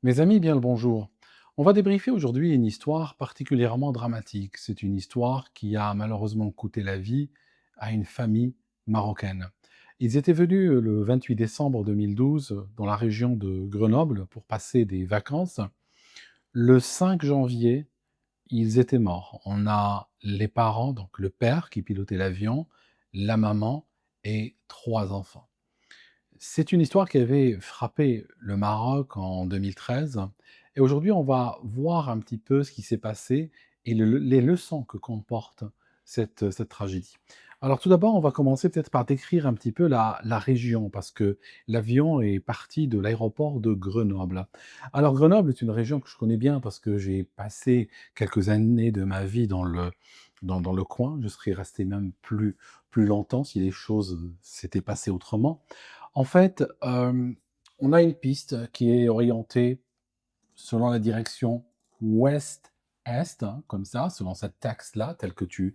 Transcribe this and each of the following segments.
Mes amis, bien le bonjour. On va débriefer aujourd'hui une histoire particulièrement dramatique. C'est une histoire qui a malheureusement coûté la vie à une famille marocaine. Ils étaient venus le 28 décembre 2012 dans la région de Grenoble pour passer des vacances. Le 5 janvier, ils étaient morts. On a les parents, donc le père qui pilotait l'avion, la maman et trois enfants. C'est une histoire qui avait frappé le Maroc en 2013 et aujourd'hui on va voir un petit peu ce qui s'est passé et les leçons que comporte cette tragédie. Alors tout d'abord, on va commencer peut-être par décrire un petit peu la région parce que l'avion est parti de l'aéroport de Grenoble. Alors Grenoble est une région que je connais bien parce que j'ai passé quelques années de ma vie dans le coin. Je serais resté même plus longtemps si les choses s'étaient passées autrement. En fait, on a une piste qui est orientée selon la direction ouest-est, hein, comme ça, selon cette axe-là, telle que tu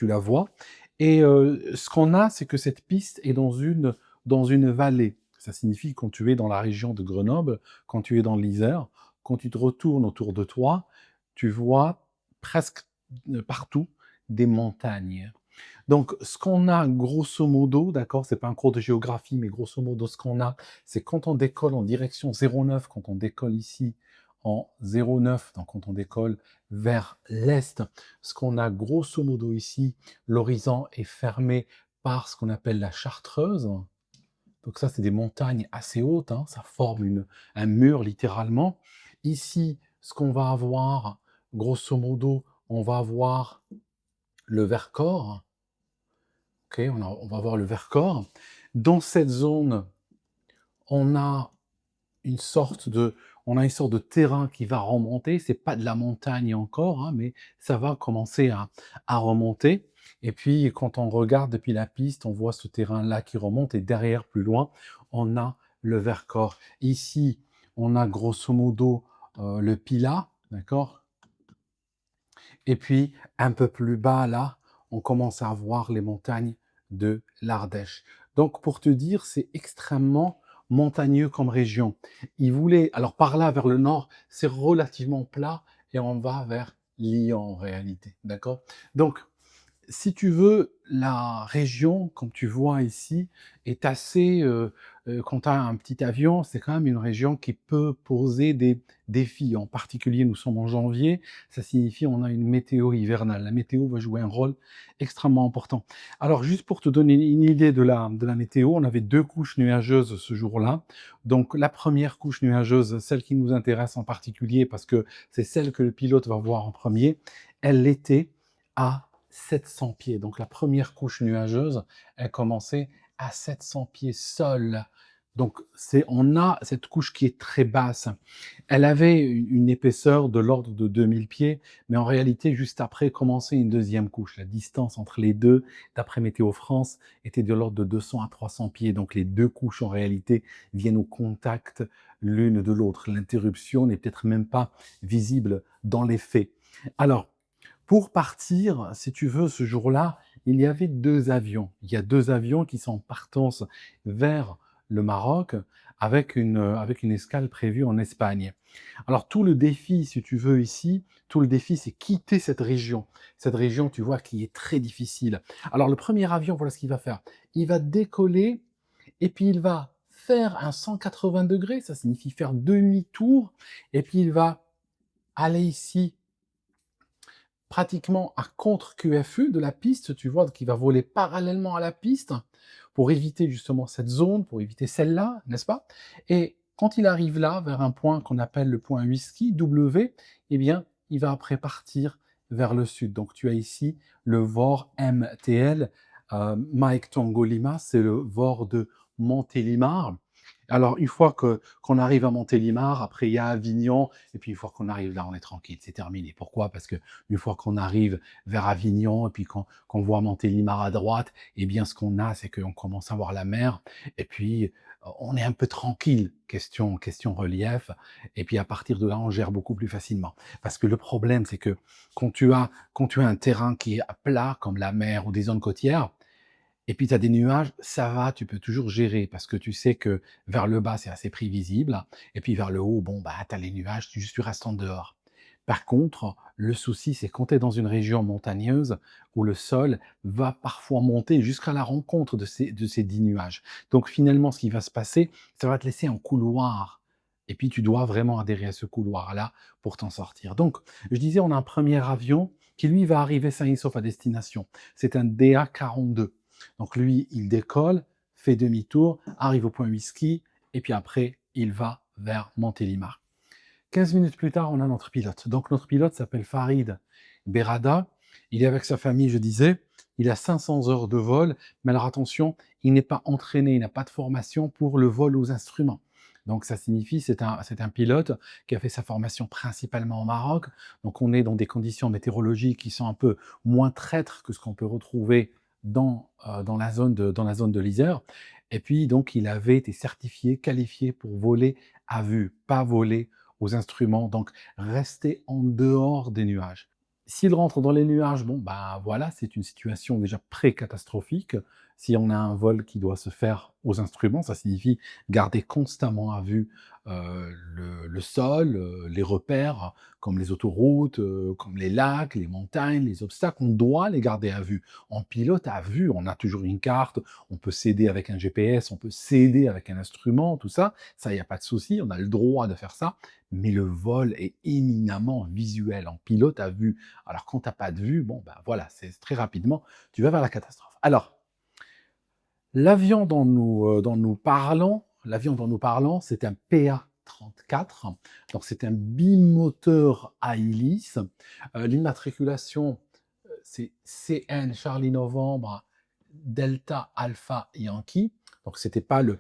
la vois et ce qu'on a, c'est que cette piste est dans une vallée. Ça signifie quand tu es dans la région de Grenoble, quand tu es dans l'Isère, quand tu te retournes autour de toi, tu vois presque, partout des montagnes. Donc, ce qu'on a grosso modo, d'accord, c'est pas un cours de géographie, mais grosso modo, ce qu'on a, c'est quand on décolle en direction 09, quand on décolle ici en 09, donc quand on décolle vers l'est, ce qu'on a grosso modo ici, l'horizon est fermé par ce qu'on appelle la Chartreuse. Donc ça, c'est des montagnes assez hautes, hein, ça forme un mur littéralement. Ici, ce qu'on va avoir, grosso modo, on va avoir le Vercors. OK, on va voir le Vercors. Dans cette zone, on a une sorte de on a une sorte de terrain qui va remonter. C'est pas de la montagne encore, hein, mais ça va commencer à remonter et puis quand on regarde depuis la piste, on voit ce terrain-là qui remonte et derrière, plus loin, on a le Vercors. Ici, on a grosso modo, le Pilat, d'accord? Et puis, un peu plus bas, là, on commence à voir les montagnes de l'Ardèche. Donc, pour te dire, c'est extrêmement montagneux comme région. Ils voulaient, alors par là, vers le nord, c'est relativement plat et on va vers Lyon en réalité, d'accord? Donc, si tu veux, la région, comme tu vois ici, est assez, quand tu as un petit avion, c'est quand même une région qui peut poser des défis. En particulier, nous sommes en janvier, ça signifie on a une météo hivernale. La météo va jouer un rôle extrêmement important. Alors juste pour te donner une idée de la météo, on avait 2 couches nuageuses ce jour-là. Donc la première couche nuageuse, celle qui nous intéresse en particulier parce que c'est celle que le pilote va voir en premier, elle était à 700 pieds. Donc la première couche nuageuse, elle commençait à 700 pieds sol. Donc on a cette couche qui est très basse. Elle avait une épaisseur de l'ordre de 2000 pieds, mais en réalité, juste après, commençait une deuxième couche. La distance entre les deux, d'après Météo France, était de l'ordre de 200 à 300 pieds. Donc les deux couches, en réalité, viennent au contact l'une de l'autre. L'interruption n'est peut-être même pas visible dans les faits. Alors, pour partir, si tu veux, ce jour-là, il y avait 2 avions. Il y a 2 avions qui sont en partance vers le Maroc avec une escale prévue en Espagne. Alors tout le défi, si tu veux ici, tout le défi, c'est quitter cette région. Cette région, tu vois, qui est très difficile. Alors le premier avion, voilà ce qu'il va faire. Il va décoller et puis il va faire un 180°, ça signifie faire demi-tour et puis il va aller ici pratiquement à contre QFU de la piste, tu vois, qui va voler parallèlement à la piste pour éviter justement cette zone, pour éviter celle-là, n'est-ce pas? Et quand il arrive là, vers un point qu'on appelle le point Whisky, W, eh bien, il va après partir vers le sud. Donc tu as ici le VOR MTL, Mike Tango Lima, c'est le VOR de Montélimar. Alors, une fois qu'on arrive à Montélimar, après il y a Avignon, et puis une fois qu'on arrive là, on est tranquille, c'est terminé. Pourquoi? Parce que une fois qu'on arrive vers Avignon, et puis qu'on voit Montélimar à droite, eh bien, ce qu'on a, c'est qu'on commence à voir la mer, et puis on est un peu tranquille, question relief, et puis à partir de là, on gère beaucoup plus facilement. Parce que le problème, c'est que quand tu as un terrain qui est à plat, comme la mer ou des zones côtières, Et puis tu as des nuages, ça va, tu peux toujours gérer parce que tu sais que vers le bas, c'est assez prévisible et puis vers le haut, bon, bah, tu as les nuages, tu restes en dehors. Par contre, le souci, c'est quand tu es dans une région montagneuse où le sol va parfois monter jusqu'à la rencontre de ces 10 nuages. Donc finalement, ce qui va se passer, ça va te laisser un couloir et puis tu dois vraiment adhérer à ce couloir-là pour t'en sortir. Donc, je disais, on a un premier avion qui, lui, va arriver sain et sauf à destination. C'est un DA-42. Donc lui, il décolle, fait demi-tour, arrive au point Whisky, et puis après, il va vers Montélimar. 15 minutes plus tard, on a notre pilote. Donc notre pilote s'appelle Farid Berada. Il est avec sa famille, je disais. Il a 500 heures de vol, mais alors attention, il n'est pas entraîné, il n'a pas de formation pour le vol aux instruments. Donc ça signifie c'est un pilote qui a fait sa formation principalement au Maroc. Donc on est dans des conditions météorologiques qui sont un peu moins traîtres que ce qu'on peut retrouver dans la zone de l'Isère. Et puis donc il avait été certifié, qualifié pour voler à vue, pas voler aux instruments, donc rester en dehors des nuages. S'il rentre dans les nuages, bon, bah voilà, c'est une situation déjà pré-catastrophique. Si on a un vol qui doit se faire aux instruments, ça signifie garder constamment à vue le sol, les repères, comme les autoroutes, comme les lacs, les montagnes, les obstacles, on doit les garder à vue. En pilote à vue, on a toujours une carte, on peut s'aider avec un GPS, on peut s'aider avec un instrument, tout ça, il n'y a pas de souci, on a le droit de faire ça, mais le vol est éminemment visuel, en pilote à vue. Alors quand tu n'as pas de vue, bon ben voilà, c'est très rapidement, tu vas vers la catastrophe. Alors, l'avion dont nous parlons, c'est un PA-34, donc c'est un bimoteur à hélice. L'immatriculation, c'est CN Charlie Novembre Delta Alpha Yankee. Donc c'était pas le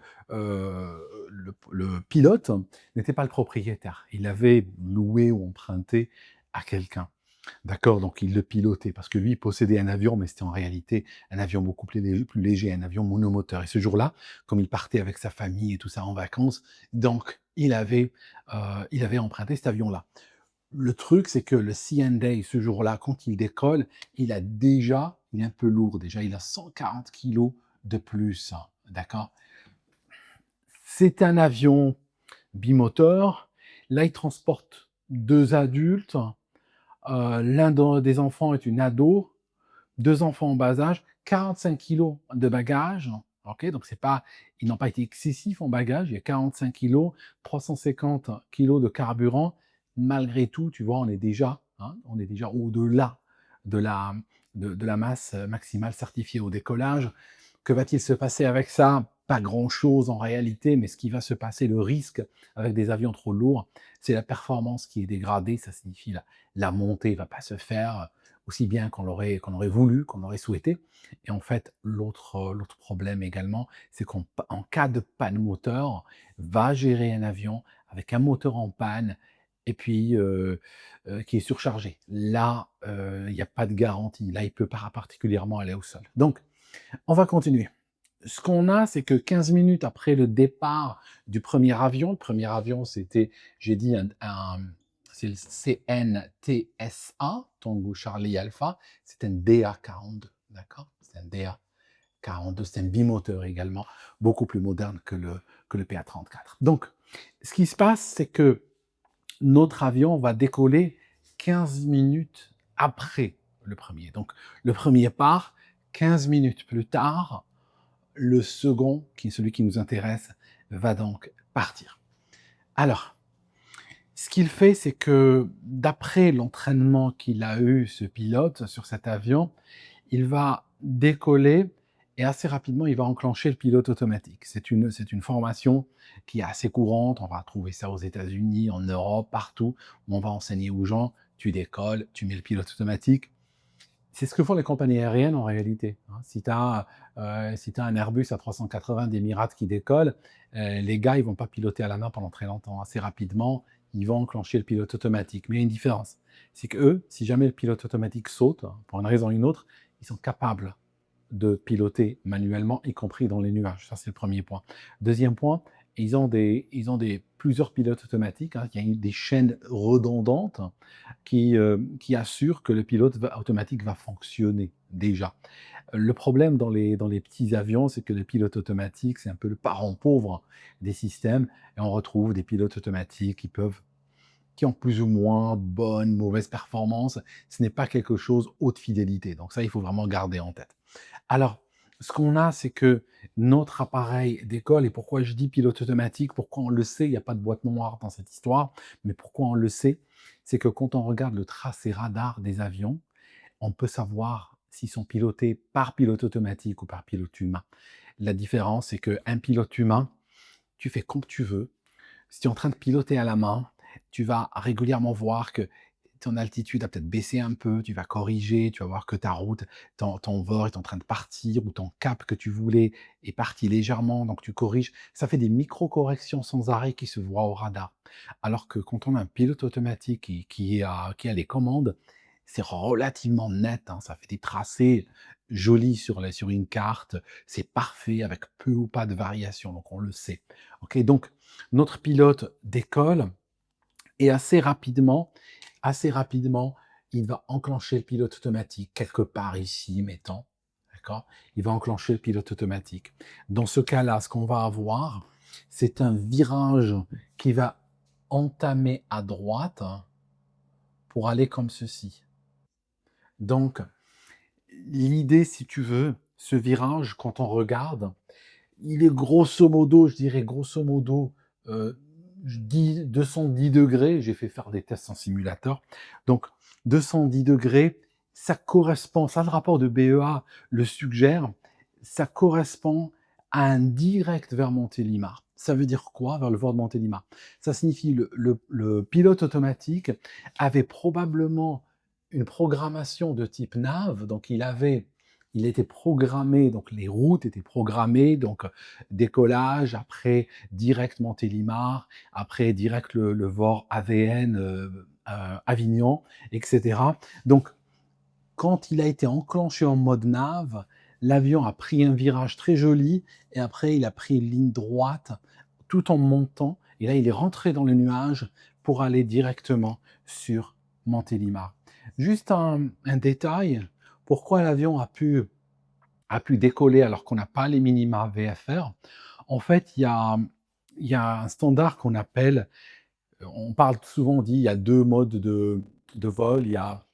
pilote n'était pas le propriétaire. Il avait loué ou emprunté à quelqu'un. D'accord, donc il le pilotait parce que lui, il possédait un avion, mais c'était en réalité un avion beaucoup plus léger, un avion monomoteur. Et ce jour-là, comme il partait avec sa famille et tout ça en vacances, donc il avait emprunté cet avion-là. Le truc, c'est que le CN-Day, ce jour-là, quand il décolle, il est un peu lourd déjà, il a 140 kilos de plus, hein, d'accord? C'est un avion bimoteur. Là, il transporte 2 adultes. L'un des enfants est une ado, 2 enfants en bas âge, 45 kilos de bagages. Ok, donc ils n'ont pas été excessifs en bagages. Il y a 45 kilos, 350 kilos de carburant. Malgré tout, tu vois, on est déjà au-delà de la masse maximale certifiée au décollage. Que va-t-il se passer avec ça? Pas grand-chose en réalité, mais ce qui va se passer, le risque avec des avions trop lourds, c'est la performance qui est dégradée. Ça signifie la montée ne va pas se faire aussi bien qu'on aurait voulu, qu'on aurait souhaité. Et en fait, l'autre problème également, c'est qu'en cas de panne moteur, va gérer un avion avec un moteur en panne et puis qui est surchargé. Là, il n'y a pas de garantie. Là, il peut pas particulièrement aller au sol. Donc, on va continuer. Ce qu'on a, c'est que 15 minutes après le départ du premier avion, c'était, j'ai dit, c'est le CNTSA, Tango Charlie Alpha, c'est un DA-42, d'accord? C'est un DA-42, c'est un bimoteur également, beaucoup plus moderne que le PA-34. Donc, ce qui se passe, c'est que notre avion va décoller 15 minutes après le premier. Donc, le premier part, 15 minutes plus tard, le second, qui est celui qui nous intéresse, va donc partir. Alors, ce qu'il fait, c'est que d'après l'entraînement qu'il a eu, ce pilote, sur cet avion, il va décoller et assez rapidement, il va enclencher le pilote automatique. C'est une formation qui est assez courante. On va trouver ça aux États-Unis, en Europe, partout. On va enseigner aux gens, tu décolles, tu mets le pilote automatique. C'est ce que font les compagnies aériennes en réalité, hein. Si tu as un Airbus A380 d'Emirates qui décolle, les gars, ils vont pas piloter à la main pendant très longtemps. Assez rapidement, ils vont enclencher le pilote automatique. Mais il y a une différence, c'est qu'eux, si jamais le pilote automatique saute, hein, pour une raison ou une autre, ils sont capables de piloter manuellement, y compris dans les nuages. Ça, c'est le premier point. Deuxième point, Et ils ont plusieurs pilotes automatiques, hein. Il y a des chaînes redondantes qui assurent que le pilote automatique va fonctionner déjà. Le problème dans les petits avions, c'est que les pilotes automatiques, c'est un peu le parent pauvre des systèmes et on retrouve des pilotes automatiques qui ont plus ou moins bonne, mauvaise performance. Ce n'est pas quelque chose haute fidélité. Donc ça, il faut vraiment garder en tête. Alors, ce qu'on a, c'est que notre appareil décolle et pourquoi je dis pilote automatique, pourquoi on le sait, il n'y a pas de boîte noire dans cette histoire, mais pourquoi on le sait, c'est que quand on regarde le tracé radar des avions, on peut savoir s'ils sont pilotés par pilote automatique ou par pilote humain. La différence, c'est qu'un pilote humain, tu fais comme tu veux. Si tu es en train de piloter à la main, tu vas régulièrement voir que ton altitude a peut-être baissé un peu, tu vas corriger, tu vas voir que ta route, ton vol est en train de partir ou ton cap que tu voulais est parti légèrement, donc tu corriges. Ça fait des micro-corrections sans arrêt qui se voient au radar. Alors que quand on a un pilote automatique qui a les commandes, c'est relativement net, hein, ça fait des tracés jolis sur une carte, c'est parfait avec peu ou pas de variation, donc on le sait. Ok, donc notre pilote décolle et assez rapidement, il va enclencher le pilote automatique quelque part ici, mettons, d'accord? Il va enclencher le pilote automatique. Dans ce cas-là, ce qu'on va avoir, c'est un virage qui va entamer à droite pour aller comme ceci. Donc, l'idée, si tu veux, ce virage, quand on regarde, il est grosso modo, je dirais grosso modo, heu, 210 degrés. J'ai fait faire des tests en simulateur. Donc 210 degrés, ça correspond, ça le rapport de BEA le suggère, ça correspond à un direct vers Montélimar. Ça veut dire quoi, vers le vol de Montélimar? Ça signifie le pilote automatique avait probablement une programmation de type nav, donc il était programmé, donc les routes étaient programmées, donc décollage, après direct Montélimar, après direct le vol AVN Avignon, etc. Donc quand il a été enclenché en mode nav, l'avion a pris un virage très joli et après il a pris une ligne droite tout en montant et là il est rentré dans le nuage pour aller directement sur Montélimar. Juste un détail, pourquoi l'avion a pu décoller alors qu'on n'a pas les minima VFR. En fait, il y a un standard qu'on appelle, on parle souvent, on dit il y a deux modes de vol, il y a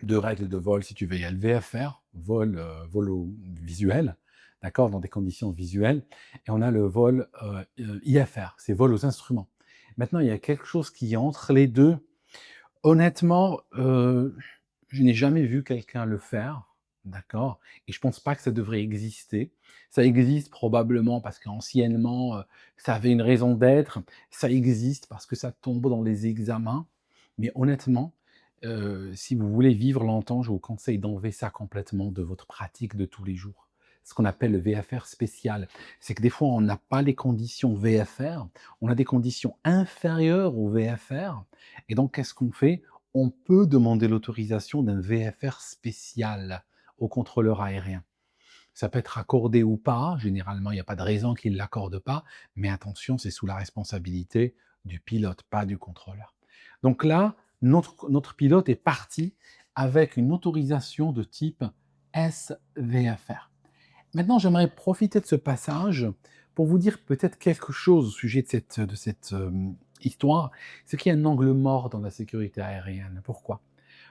deux règles de vol si tu veux. Il y a le VFR, vol visuel, d'accord, dans des conditions visuelles, et on a le vol IFR, c'est vol aux instruments. Maintenant, il y a quelque chose qui est entre les deux. Honnêtement, je n'ai jamais vu quelqu'un le faire, d'accord? Et je pense pas que ça devrait exister. Ça existe probablement parce qu'anciennement, ça avait une raison d'être. Ça existe parce que ça tombe dans les examens. Mais honnêtement, si vous voulez vivre longtemps, je vous conseille d'enlever ça complètement de votre pratique de tous les jours. Ce qu'on appelle le VFR spécial. C'est que des fois, on n'a pas les conditions VFR, on a des conditions inférieures au VFR. Et donc, qu'est-ce qu'on fait? On peut demander l'autorisation d'un VFR spécial au contrôleur aérien. Ça peut être accordé ou pas, généralement il n'y a pas de raison qu'il ne l'accorde pas, mais attention, c'est sous la responsabilité du pilote, pas du contrôleur. Donc là, notre pilote est parti avec une autorisation de type SVFR. Maintenant, j'aimerais profiter de ce passage pour vous dire peut-être quelque chose au sujet de cette histoire. C'est qu'il y a un angle mort dans la sécurité aérienne. Pourquoi?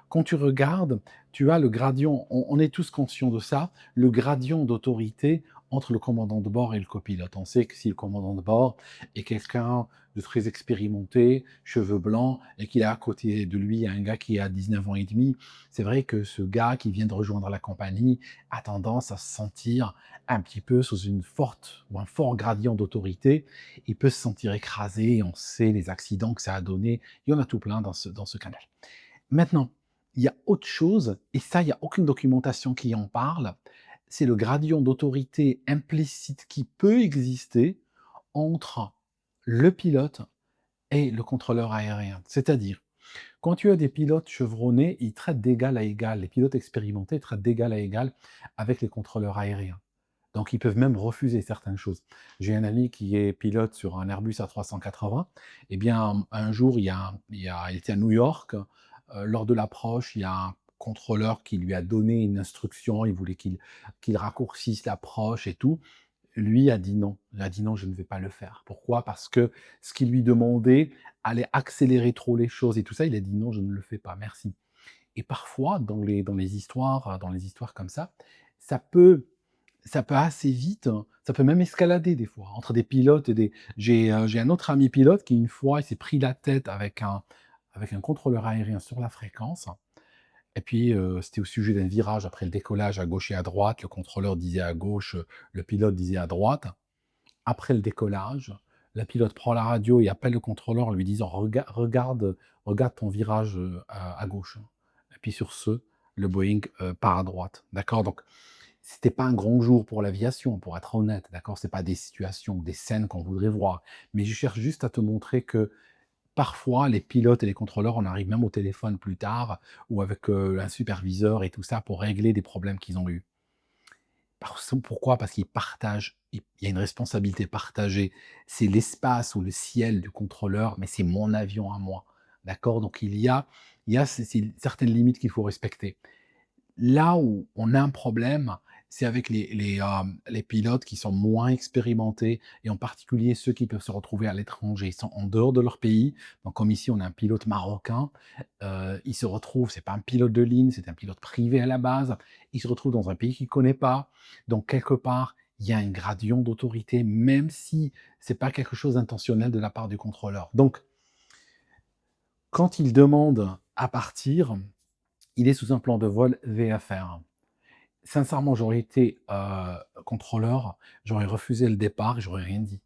Quand tu regardes, tu as le gradient, on est tous conscients de ça, le gradient d'autorité entre le commandant de bord et le copilote. On sait que si le commandant de bord est quelqu'un de très expérimenté, cheveux blancs, et qu'il a à côté de lui un gars qui a 19 ans et demi, c'est vrai que ce gars qui vient de rejoindre la compagnie a tendance à se sentir un petit peu sous une forte ou un fort gradient d'autorité. Il peut se sentir écrasé, on sait les accidents que ça a donné, il y en a tout plein dans ce canal. Maintenant, il y a autre chose, et ça, il y a aucune documentation qui en parle, c'est le gradient d'autorité implicite qui peut exister entre le pilote et le contrôleur aérien. C'est-à-dire, quand tu as des pilotes chevronnés, ils traitent d'égal à égal, les pilotes expérimentés traitent d'égal à égal avec les contrôleurs aériens. Donc ils peuvent même refuser certaines choses. J'ai un ami qui est pilote sur un Airbus A380. Eh bien, un jour, il était à New York. Lors de l'approche, il y a un contrôleur qui lui a donné une instruction. Il voulait qu'il raccourcisse l'approche et tout. Lui a dit non. Il a dit non, je ne vais pas le faire. Pourquoi? Parce que ce qu'il lui demandait allait accélérer trop les choses et tout ça. Il a dit non, je ne le fais pas, merci. Et parfois, dans les histoires comme ça peut, ça peut assez vite, hein, ça peut même escalader des fois, entre des pilotes et des. J'ai un autre ami pilote qui, une fois, il s'est pris la tête avec un contrôleur aérien sur la fréquence. Et puis, c'était au sujet d'un virage après le décollage à gauche et à droite. Le contrôleur disait à gauche, le pilote disait à droite. Après le décollage, la pilote prend la radio et appelle le contrôleur en lui disant: regarde ton virage à gauche. Et puis sur ce, le Boeing part à droite. D'accord. Donc, c'était pas un grand jour pour l'aviation, pour être honnête. D'accord. C'est pas des situations, des scènes qu'on voudrait voir. Mais je cherche juste à te montrer que parfois, les pilotes et les contrôleurs, on arrive même au téléphone plus tard ou avec un superviseur et tout ça pour régler des problèmes qu'ils ont eus. Pourquoi? Parce qu'ils partagent, il y a une responsabilité partagée. C'est l'espace ou le ciel du contrôleur, mais c'est mon avion à moi. D'accord? Donc il y a certaines limites qu'il faut respecter. Là où on a un problème, c'est avec les pilotes qui sont moins expérimentés et en particulier ceux qui peuvent se retrouver à l'étranger. Ils sont en dehors de leur pays. Donc comme ici, on a un pilote marocain, il se retrouve, c'est pas un pilote de ligne, c'est un pilote privé à la base. Il se retrouve dans un pays qu'il connaît pas. Donc quelque part, il y a un gradient d'autorité, même si c'est pas quelque chose d'intentionnel de la part du contrôleur. Donc quand il demande à partir, il est sous un plan de vol VFR. Sincèrement, j'aurais été, contrôleur, j'aurais refusé le départ et j'aurais rien dit.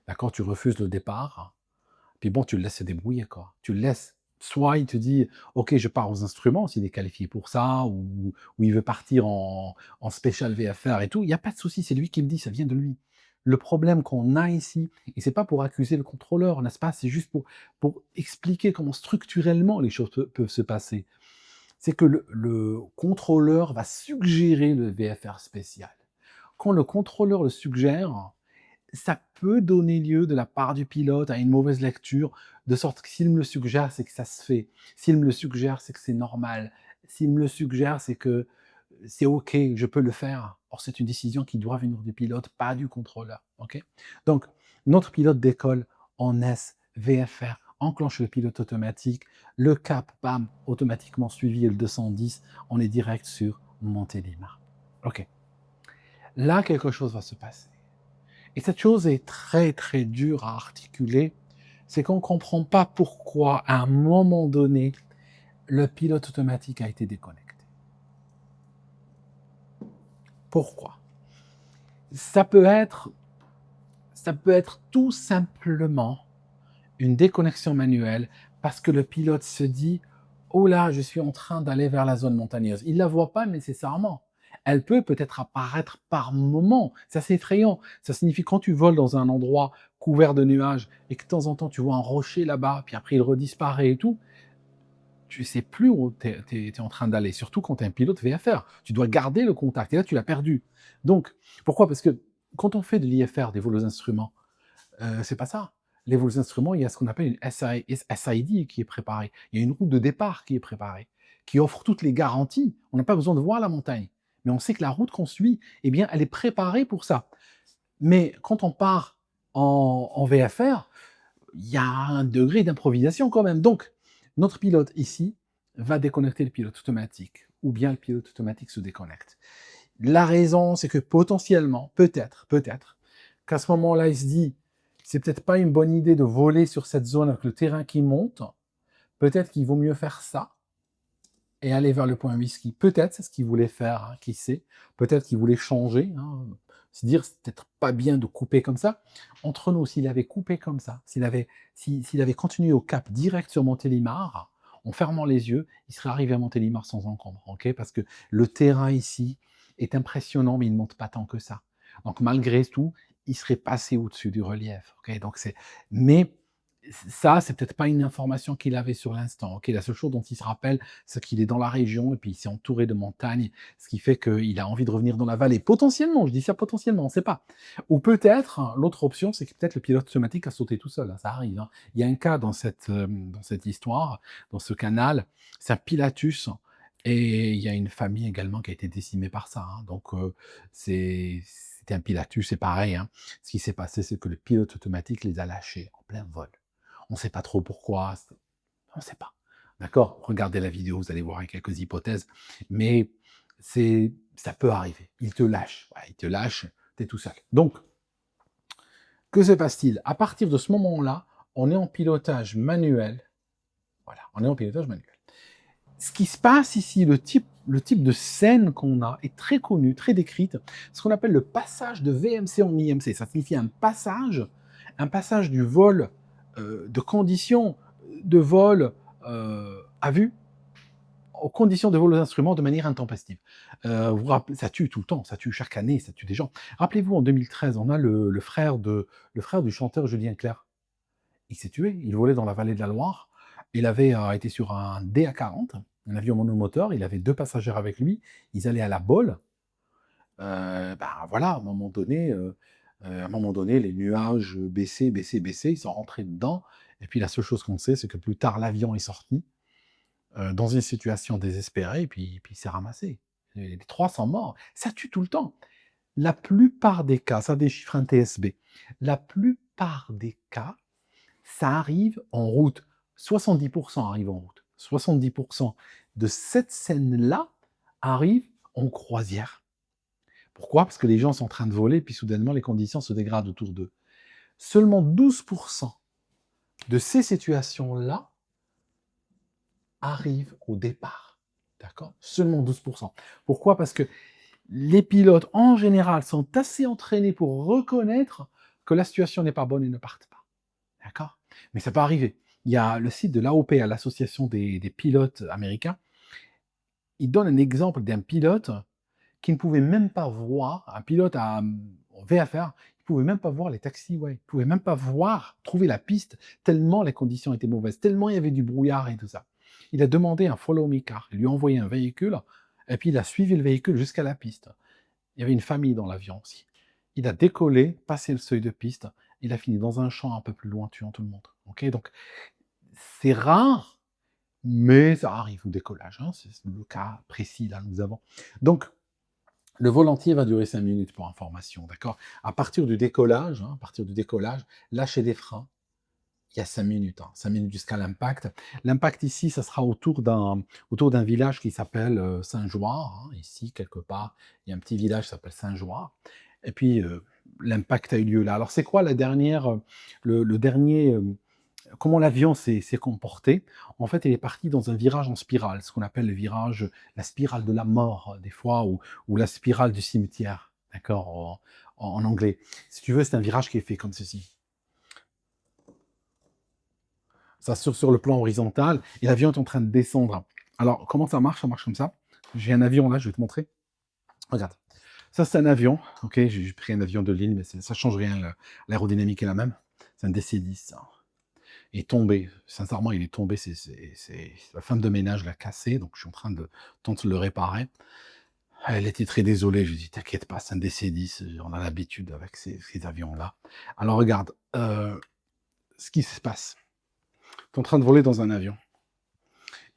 D'accord? Tu refuses le départ, puis bon, tu le laisses se débrouiller, quoi. Tu le laisses. Soit il te dit: «OK, je pars aux instruments», s'il est qualifié pour ça ou il veut partir en spécial VFR et tout, il y a pas de souci, c'est lui qui le dit, ça vient de lui. Le problème qu'on a ici et c'est pas pour accuser le contrôleur, n'est-ce pas? C'est juste pour expliquer comment structurellement les choses peuvent se passer. C'est que le contrôleur va suggérer le VFR spécial. Quand le contrôleur le suggère, ça peut donner lieu de la part du pilote à une mauvaise lecture, de sorte que s'il me le suggère, c'est que ça se fait. S'il me le suggère, c'est que c'est normal. S'il me le suggère, c'est que c'est OK, je peux le faire. Or, c'est une décision qui doit venir du pilote, pas du contrôleur. OK? Donc, notre pilote décolle en S, VFR, enclenche le pilote automatique, le cap, bam, automatiquement suivi et le 210, on est direct sur Montélimar. OK. Là, quelque chose va se passer. Et cette chose est très, très dure à articuler, c'est qu'on ne comprend pas pourquoi, à un moment donné, le pilote automatique a été déconnecté. Pourquoi? Ça peut être ça peut être tout simplement une déconnexion manuelle parce que le pilote se dit: «Oh là, je suis en train d'aller vers la zone montagneuse». Il ne la voit pas nécessairement. Elle peut peut-être apparaître par moments. C'est assez effrayant. Ça signifie quand tu voles dans un endroit couvert de nuages et que de temps en temps tu vois un rocher là-bas, puis après il redisparaît et tout, tu sais plus où tu es en train d'aller, surtout quand tu es un pilote VFR. Tu dois garder le contact et là tu l'as perdu. Donc pourquoi? Parce que quand on fait de l'IFR, des vols aux instruments, c'est pas ça. Les vols instruments, il y a ce qu'on appelle une SID qui est préparée. Il y a une route de départ qui est préparée, qui offre toutes les garanties. On n'a pas besoin de voir la montagne, mais on sait que la route qu'on suit, eh bien, elle est préparée pour ça. Mais quand on part en VFR, il y a un degré d'improvisation quand même. Donc, notre pilote ici va déconnecter le pilote automatique, ou bien le pilote automatique se déconnecte. La raison, c'est que potentiellement, peut-être, qu'à ce moment-là, il se dit, c'est peut-être pas une bonne idée de voler sur cette zone avec le terrain qui monte. Peut-être qu'il vaut mieux faire ça et aller vers le point whisky. Peut-être c'est ce qu'il voulait faire, hein, qui sait. Peut-être qu'il voulait changer, hein, se dire c'est peut-être pas bien de couper comme ça. Entre nous, s'il avait coupé comme ça, s'il avait continué au cap direct sur Montélimar, en fermant les yeux, il serait arrivé à Montélimar sans encombre, ok? Parce que le terrain ici est impressionnant, mais il ne monte pas tant que ça. Donc malgré tout, il serait passé au-dessus du relief, ok? Donc mais Ça, c'est peut-être pas une information qu'il avait sur l'instant. OK, la seule chose dont il se rappelle, c'est qu'il est dans la région et puis il s'est entouré de montagnes, ce qui fait qu'il a envie de revenir dans la vallée. Potentiellement, je dis ça potentiellement, on ne sait pas. Ou peut-être, hein, l'autre option, c'est que peut-être le pilote automatique a sauté tout seul, hein, ça arrive, hein. Il y a un cas dans cette histoire, dans ce canal, c'est un Pilatus et il y a une famille également qui a été décimée par ça, hein. Donc c'était un Pilatus, c'est pareil, hein. Ce qui s'est passé, c'est que le pilote automatique les a lâchés en plein vol. On ne sait pas trop pourquoi, on ne sait pas. D'accord? Regardez la vidéo, vous allez voir avec quelques hypothèses, mais ça peut arriver. Il te lâche, voilà, il te lâche, tu es tout seul. Donc, que se passe-t-il? À partir de ce moment-là, on est en pilotage manuel. Voilà, on est en pilotage manuel. Ce qui se passe ici, le type de scène qu'on a est très connu, très décrite, ce qu'on appelle le passage de VMC en IMC. Ça signifie un passage du vol, de conditions de vol à vue, aux conditions de vol aux instruments de manière intempestive. Ça tue tout le temps, ça tue chaque année, ça tue des gens. Rappelez-vous, en 2013, on a le frère du chanteur Julien Clerc. Il s'est tué, il volait dans la vallée de la Loire, il avait été sur un DA40, un avion monomoteur, il avait deux passagers avec lui, ils allaient à la Baule. Voilà, à un moment donné, les nuages baissaient, baissaient, baissaient, ils sont rentrés dedans, et puis la seule chose qu'on sait, c'est que plus tard, l'avion est sorti, dans une situation désespérée, et puis il s'est ramassé. Les 3 sont morts. Ça tue tout le temps. La plupart des cas, ça déchiffre un TSB, la plupart des cas, ça arrive en route. 70% arrivent en route. 70% de cette scène-là arrive en croisière. Pourquoi? Parce que les gens sont en train de voler, puis soudainement, les conditions se dégradent autour d'eux. Seulement 12% de ces situations-là arrivent au départ. D'accord? Seulement 12%. Pourquoi? Parce que les pilotes, en général, sont assez entraînés pour reconnaître que la situation n'est pas bonne et ne partent pas. D'accord? Mais ça peut arriver. Il y a le site de l'AOP, l'Association des pilotes américains. Il donne un exemple d'un pilote qui ne pouvait même pas voir, un pilote en VFR, il ne pouvait même pas voir les taxiways, il ne pouvait même pas voir, trouver la piste, tellement les conditions étaient mauvaises, tellement il y avait du brouillard et tout ça. Il a demandé un follow me car, il lui a envoyé un véhicule, et puis il a suivi le véhicule jusqu'à la piste. Il y avait une famille dans l'avion aussi. Il a décollé, passé le seuil de piste, il a fini dans un champ un peu plus loin, tuant tout le monde. Ok, donc c'est rare, mais ça arrive au décollage, hein, c'est le cas précis là nous avons. Donc le vol entier va durer 5 minutes pour information, d'accord? À partir du décollage, hein, à partir du décollage, lâcher des freins, il y a 5 minutes, hein, 5 minutes jusqu'à l'impact. L'impact ici, ça sera autour d'un village qui s'appelle Saint-Joire, hein, ici quelque part, il y a un petit village qui s'appelle Saint-Joire. Et puis l'impact a eu lieu là. Alors c'est quoi le dernier comment l'avion s'est comporté? En fait, il est parti dans un virage en spirale, ce qu'on appelle la spirale de la mort, des fois, ou la spirale du cimetière, d'accord, en anglais. Si tu veux, c'est un virage qui est fait comme ceci. Ça sur le plan horizontal, et l'avion est en train de descendre. Alors, comment ça marche? Ça marche comme ça. J'ai un avion là, je vais te montrer. Regarde. Ça, c'est un avion. Ok, j'ai pris un avion de ligne, mais ça change rien. L'aérodynamique est la même. C'est un DC-10. Ça. Est tombé. Sincèrement, il est tombé. C'est la femme de ménage l'a cassé, donc je suis en train de tenter de le réparer. Elle était très désolée. Je lui ai dit, t'inquiète pas, c'est un DC-10. On a l'habitude avec ces avions-là. Alors regarde, ce qui se passe. Tu es en train de voler dans un avion.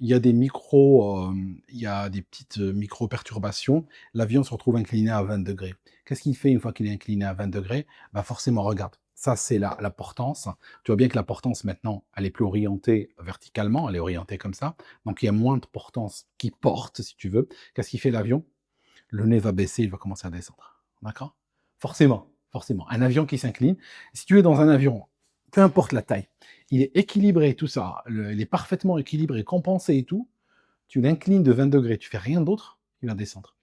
Il y a il y a des petites micro-perturbations. L'avion se retrouve incliné à 20 degrés. Qu'est-ce qu'il fait une fois qu'il est incliné à 20 degrés? Bah forcément, regarde, ça c'est la portance. Tu vois bien que la portance maintenant, elle est plus orientée verticalement, elle est orientée comme ça. Donc il y a moins de portance qui porte, si tu veux. Qu'est-ce qu'il fait l'avion? Le nez va baisser, il va commencer à descendre. D'accord? Forcément, forcément. Un avion qui s'incline. Si tu es dans un avion, peu importe la taille, il est équilibré, tout ça, il est parfaitement équilibré, compensé et tout, tu l'inclines de 20 degrés, tu fais rien d'autre, il va descendre.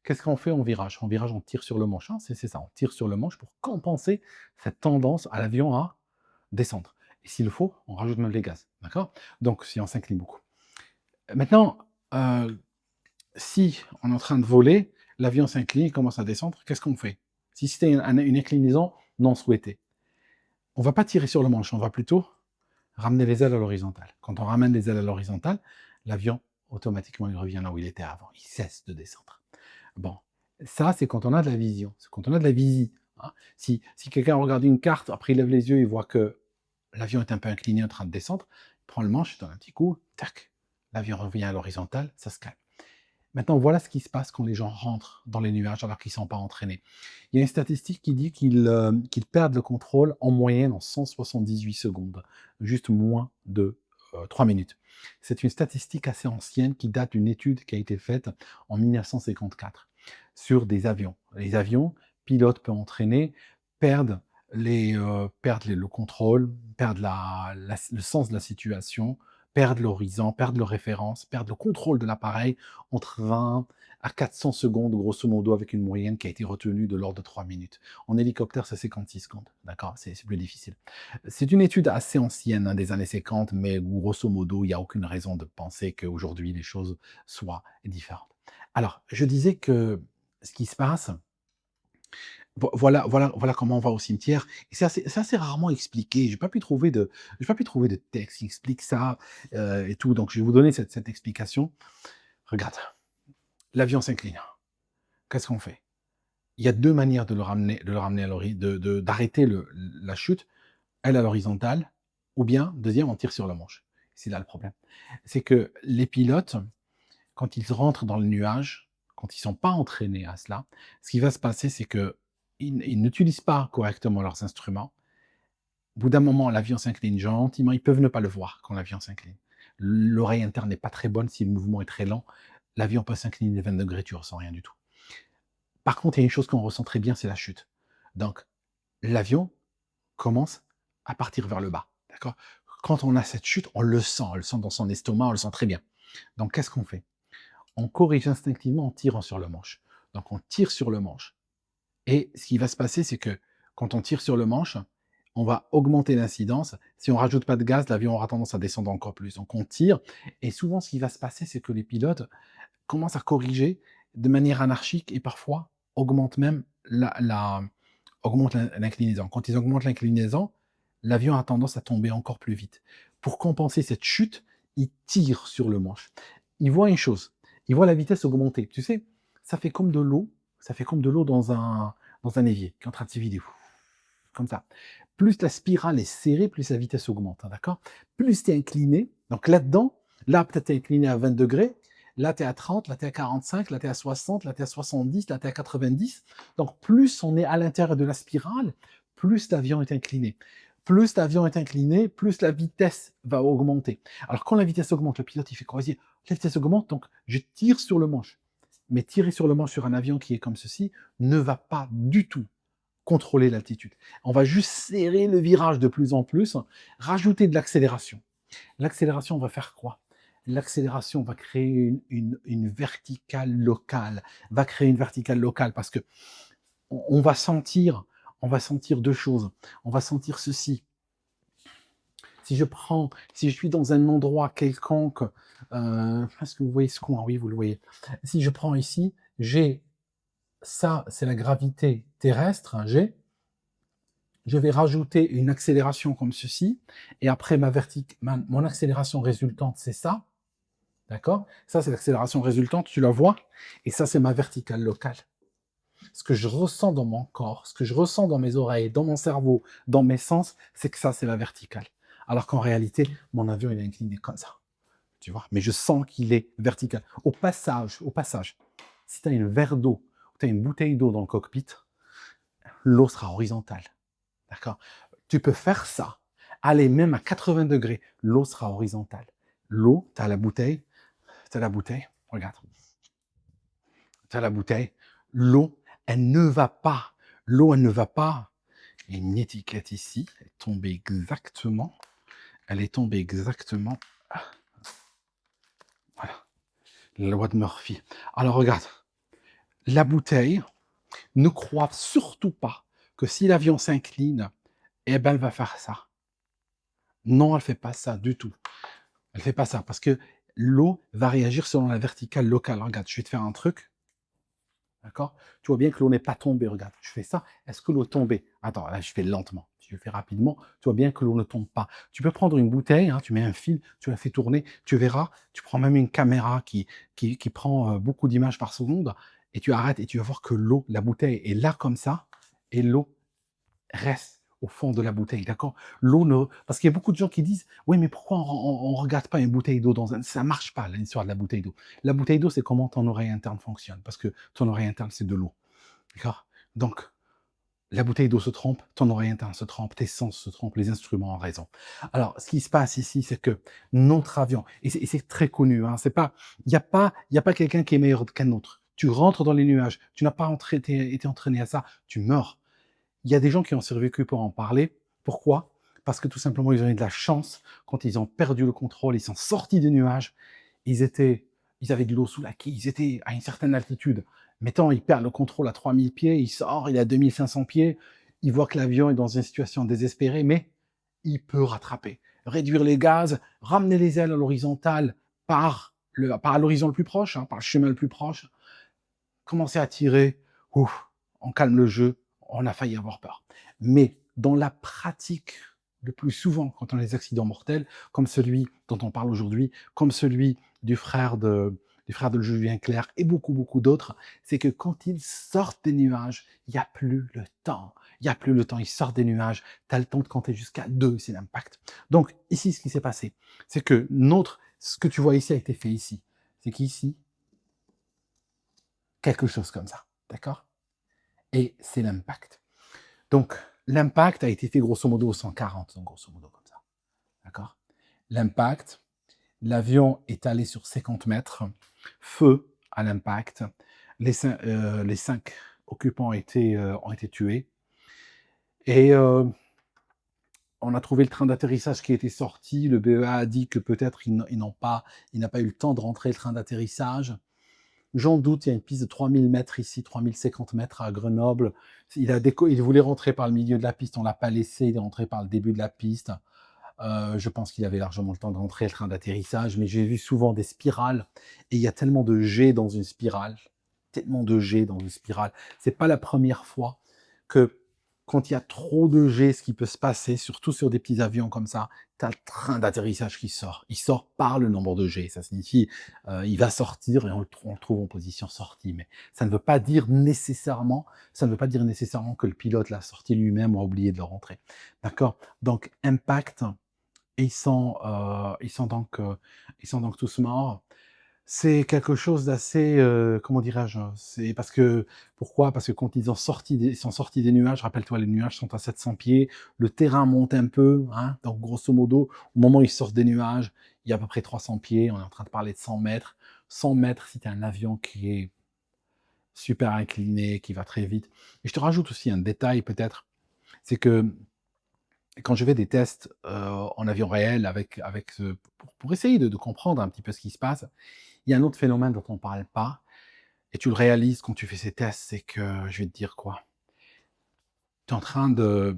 Qu'est-ce qu'on fait en virage? En virage, on tire sur le manche, hein, c'est ça, on tire sur le manche pour compenser cette tendance à l'avion à descendre. Et s'il le faut, on rajoute même les gaz, d'accord? Donc, si on s'incline beaucoup. Maintenant, si on est en train de voler, l'avion s'incline, il commence à descendre, qu'est-ce qu'on fait? Si c'était une inclinaison non souhaitée, on va pas tirer sur le manche, on va plutôt ramener les ailes à l'horizontale. Quand on ramène les ailes à l'horizontale, l'avion, automatiquement, il revient là où il était avant. Il cesse de descendre. Bon, ça, c'est quand on a de la vision, c'est quand on a de la visie, hein. Si quelqu'un regarde une carte, après il lève les yeux, il voit que l'avion est un peu incliné en train de descendre, il prend le manche, il donne un petit coup, tac, l'avion revient à l'horizontale, ça se calme. Maintenant, voilà ce qui se passe quand les gens rentrent dans les nuages alors qu'ils ne sont pas entraînés. Il y a une statistique qui dit qu'ils perdent le contrôle en moyenne en 178 secondes, juste moins de 3 minutes. C'est une statistique assez ancienne qui date d'une étude qui a été faite en 1954 sur des avions. Les avions, pilotes peu entraînés, perdent, le contrôle, perdent le sens de la situation, perdent l'horizon, perdent le référence, perdent le contrôle de l'appareil entre 20 à 400 secondes, grosso modo, avec une moyenne qui a été retenue de l'ordre de 3 minutes. En hélicoptère, c'est 56 secondes, d'accord? C'est plus difficile. C'est une étude assez ancienne, hein, des années 50, mais grosso modo, il n'y a aucune raison de penser qu'aujourd'hui, les choses soient différentes. Alors, je disais que ce qui se passe, voilà comment on va au cimetière. Et c'est assez rarement expliqué. J'ai pas pu trouver de texte qui explique ça et tout. Donc, je vais vous donner cette explication. Regarde, l'avion s'incline. Qu'est-ce qu'on fait? Il y a deux manières de le ramener à d'arrêter la chute, elle à l'horizontale, ou bien, deuxième, on tire sur le manche. C'est là le problème. C'est que les pilotes, quand ils rentrent dans le nuage, quand ils ne sont pas entraînés à cela, ce qui va se passer, c'est que ils n'utilisent pas correctement leurs instruments. Au bout d'un moment, l'avion s'incline gentiment. Ils peuvent ne pas le voir quand l'avion s'incline. L'oreille interne n'est pas très bonne si le mouvement est très lent. L'avion peut s'incliner de 20 degrés, tu ressens rien du tout. Par contre, il y a une chose qu'on ressent très bien, c'est la chute. Donc, l'avion commence à partir vers le bas. D'accord? Quand on a cette chute, on le sent dans son estomac, on le sent très bien. Donc, qu'est-ce qu'on fait? On corrige instinctivement en tirant sur le manche. Donc, on tire sur le manche. Et ce qui va se passer, c'est que quand on tire sur le manche, on va augmenter l'incidence. Si on rajoute pas de gaz, l'avion aura tendance à descendre encore plus. Donc on tire, et souvent ce qui va se passer, c'est que les pilotes commencent à corriger de manière anarchique et parfois augmentent même augmentent l'inclinaison. Quand ils augmentent l'inclinaison, l'avion a tendance à tomber encore plus vite. Pour compenser cette chute, ils tirent sur le manche. Ils voient une chose, ils voient la vitesse augmenter. Tu sais, ça fait comme de l'eau, ça fait comme de l'eau dans un évier qui est en train de se vider. Comme ça. Plus la spirale est serrée, plus la vitesse augmente, hein, d'accord? Plus tu es incliné, donc là-dedans, là peut-être tu es incliné à 20 degrés, là tu es à 30, là tu es à 45, là tu es à 60, là tu es à 70, là tu es à 90. Donc plus on est à l'intérieur de la spirale, plus l'avion est incliné. Plus l'avion est incliné, plus la vitesse va augmenter. Alors quand la vitesse augmente, le pilote il fait quoi? Il dit, la vitesse augmente, donc je tire sur le manche. Mais tirer sur le manche sur un avion qui est comme ceci ne va pas du tout contrôler l'altitude. On va juste serrer le virage de plus en plus, rajouter de l'accélération. L'accélération va faire quoi? L'accélération va créer une verticale locale, va créer une verticale locale parce que on va sentir, deux choses. On va sentir ceci. Si je suis dans un endroit quelconque, est-ce que vous voyez ce coin? Oui, vous le voyez. Si je prends ici, j'ai ça, c'est la gravité terrestre, hein, je vais rajouter une accélération comme ceci, et après mon accélération résultante, c'est ça, d'accord? Ça, c'est l'accélération résultante, tu la vois, et ça, c'est ma verticale locale. Ce que je ressens dans mon corps, ce que je ressens dans mes oreilles, dans mon cerveau, dans mes sens, c'est que ça, c'est la verticale. Alors qu'en réalité, mon avion, il est incliné comme ça, tu vois? Mais je sens qu'il est vertical. Au passage, si tu as un verre d'eau, ou tu as une bouteille d'eau dans le cockpit, l'eau sera horizontale. D'accord? Tu peux faire ça, aller même à 80 degrés, l'eau sera horizontale. L'eau, tu as la bouteille, regarde, tu as la bouteille, l'eau, elle ne va pas, l'eau, elle ne va pas. Il y a une étiquette ici, elle est tombée exactement, voilà, la loi de Murphy. Alors regarde, la bouteille, ne crois surtout pas que si l'avion s'incline, eh ben elle va faire ça. Non, elle fait pas ça du tout. Elle fait pas ça parce que l'eau va réagir selon la verticale locale. Regarde, je vais te faire un truc, d'accord? Tu vois bien que l'eau n'est pas tombée, regarde. Je fais ça, est-ce que l'eau est tombée? Attends, là, je fais lentement. je le fais rapidement, tu vois bien que l'eau ne tombe pas. Tu peux prendre une bouteille, hein, tu mets un fil, tu la fais tourner, tu verras, tu prends même une caméra qui prend beaucoup d'images par seconde, et tu arrêtes et tu vas voir que l'eau, la bouteille est là comme ça, et l'eau reste au fond de la bouteille, d'accord? L'eau ne parce qu'il y a beaucoup de gens qui disent: «Oui, mais pourquoi on regarde pas une bouteille d'eau dans un» ça marche pas l'histoire de la bouteille d'eau. La bouteille d'eau, c'est comment ton oreille interne fonctionne, parce que ton oreille interne, c'est de l'eau, d'accord? Donc la bouteille d'eau se trompe, ton oreille interne se trompe, tes sens se trompent, les instruments ont raison. Alors, ce qui se passe ici, c'est que notre avion, et c'est très connu, hein, c'est pas, il y a pas quelqu'un qui est meilleur qu'un autre. Tu rentres dans les nuages, tu n'as pas été entraîné à ça, tu meurs. Il y a des gens qui ont survécu pour en parler. Pourquoi? Parce que tout simplement, ils ont eu de la chance. Quand ils ont perdu le contrôle, ils sont sortis des nuages. Ils étaient, ils avaient de l'eau sous la quille. Ils étaient à une certaine altitude. Mettons, ils perdent le contrôle à 3000 pieds. Il sort, il est à 2500 pieds. Il voit que l'avion est dans une situation désespérée, mais il peut rattraper. Réduire les gaz, ramener les ailes à l'horizontale par l'horizon le plus proche, hein, par le chemin le plus proche, commencer à tirer, ouf, on calme le jeu, on a failli avoir peur. Mais dans la pratique, le plus souvent, quand on a des accidents mortels, comme celui dont on parle aujourd'hui, comme celui du frère de Julien Clerc et beaucoup, beaucoup d'autres, c'est que quand ils sortent des nuages, il n'y a plus le temps. Il n'y a plus le temps, ils sortent des nuages, tu as le temps de compter jusqu'à 2, c'est l'impact. Donc, ici, ce qui s'est passé, c'est que ce que tu vois ici a été fait ici. C'est qu'ici, quelque chose comme ça, d'accord? Et c'est l'impact. Donc, l'impact a été fait grosso modo au 140, donc grosso modo comme ça, d'accord? L'impact, l'avion est allé sur 50 mètres, feu à l'impact, les 5 occupants ont été tués, et on a trouvé le train d'atterrissage qui était sorti, le BEA a dit que peut-être il n'a pas eu le temps de rentrer le train d'atterrissage. J'en doute, il y a une piste de 3000 mètres ici, 3050 mètres à Grenoble. Il voulait rentrer par le milieu de la piste, on ne l'a pas laissé, il est rentré par le début de la piste. Je pense qu'il avait largement le temps de rentrer le train d'atterrissage, mais j'ai vu souvent des spirales, et il y a tellement de jets dans une spirale, tellement de jets dans une spirale. C'est pas la première fois que quand il y a trop de jets, ce qui peut se passer, surtout sur des petits avions comme ça, tu as le train d'atterrissage qui sort. Il sort par le nombre de jets. Ça signifie il va sortir et on le trouve en position sortie. Mais ça ne veut pas dire nécessairement, que le pilote l'a sorti lui-même ou a oublié de le rentrer. D'accord? Donc impact, et ils sont donc tous morts. C'est quelque chose d'assez, comment dirais-je? C'est parce que pourquoi? Parce que quand ils sont sortis des nuages, rappelle-toi, les nuages sont à 700 pieds, le terrain monte un peu, hein, donc grosso modo, au moment où ils sortent des nuages, il y a à peu près 300 pieds, on est en train de parler de 100 mètres. 100 mètres, si tu as un avion qui est super incliné, qui va très vite. Et je te rajoute aussi un détail peut-être, c'est que quand je fais des tests, en avion réel avec ce pour essayer de comprendre un petit peu ce qui se passe, il y a un autre phénomène dont on ne parle pas, et tu le réalises quand tu fais ces tests, c'est que, je vais te dire quoi? Tu es en train de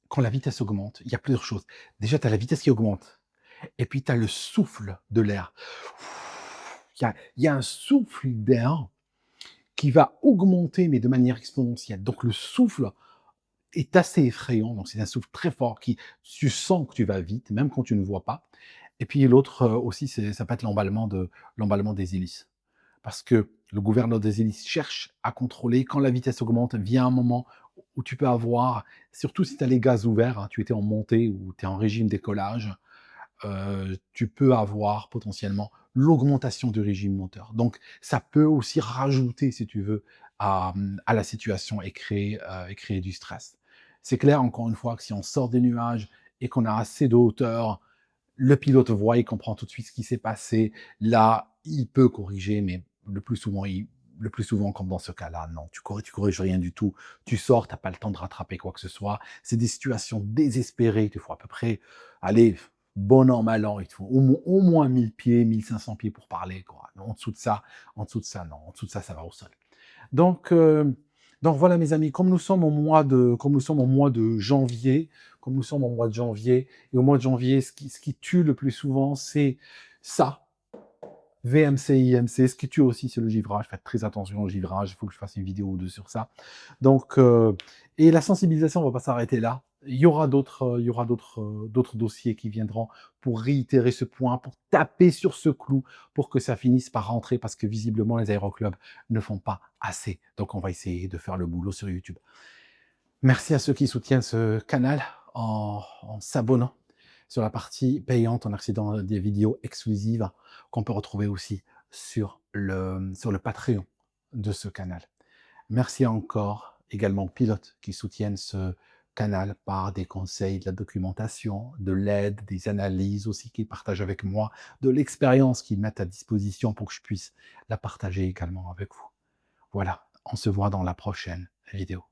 Quand la vitesse augmente, il y a plusieurs choses. Déjà, tu as la vitesse qui augmente, et puis tu as le souffle de l'air. Il y a un souffle d'air qui va augmenter, mais de manière exponentielle. Donc le souffle est assez effrayant, donc c'est un souffle très fort qui tu sens que tu vas vite, même quand tu ne vois pas. Et puis l'autre, aussi, ça peut être l'emballement des hélices. Parce que le gouverneur des hélices cherche à contrôler. Quand la vitesse augmente, vient un moment où tu peux avoir, surtout si tu as les gaz ouverts, hein, tu étais en montée ou tu es en régime décollage, tu peux avoir potentiellement l'augmentation du régime moteur. Donc ça peut aussi rajouter, si tu veux, à la situation et créer du stress. C'est clair, encore une fois, que si on sort des nuages et qu'on a assez de hauteur, le pilote voit, il comprend tout de suite ce qui s'est passé. Là, il peut corriger, mais le plus souvent, comme dans ce cas-là, non, tu corriges rien du tout. Tu sors, t'as pas le temps de rattraper quoi que ce soit. C'est des situations désespérées. Il te faut à peu près, allez, bon an, mal an, il te faut au moins 1000 pieds, 1500 pieds pour parler, quoi. Non. En dessous de ça, ça va au sol. Donc, voilà mes amis, comme nous sommes au mois de janvier, et au mois de janvier, ce qui tue le plus souvent, c'est ça, VMC, IMC. Ce qui tue aussi, c'est le givrage. Faites très attention au givrage, il faut que je fasse une vidéo ou deux sur ça. Donc, et la sensibilisation, on va pas s'arrêter là. d'autres dossiers qui viendront pour réitérer ce point, pour taper sur ce clou, pour que ça finisse par rentrer parce que visiblement les aéroclubs ne font pas assez. Donc on va essayer de faire le boulot sur YouTube. Merci à ceux qui soutiennent ce canal en s'abonnant sur la partie payante en accédant à des vidéos exclusives qu'on peut retrouver aussi sur le Patreon de ce canal. Merci encore également aux pilotes qui soutiennent ce canal par des conseils, de la documentation, de l'aide, des analyses aussi qu'ils partagent avec moi, de l'expérience qu'ils mettent à disposition pour que je puisse la partager également avec vous. Voilà, on se voit dans la prochaine vidéo.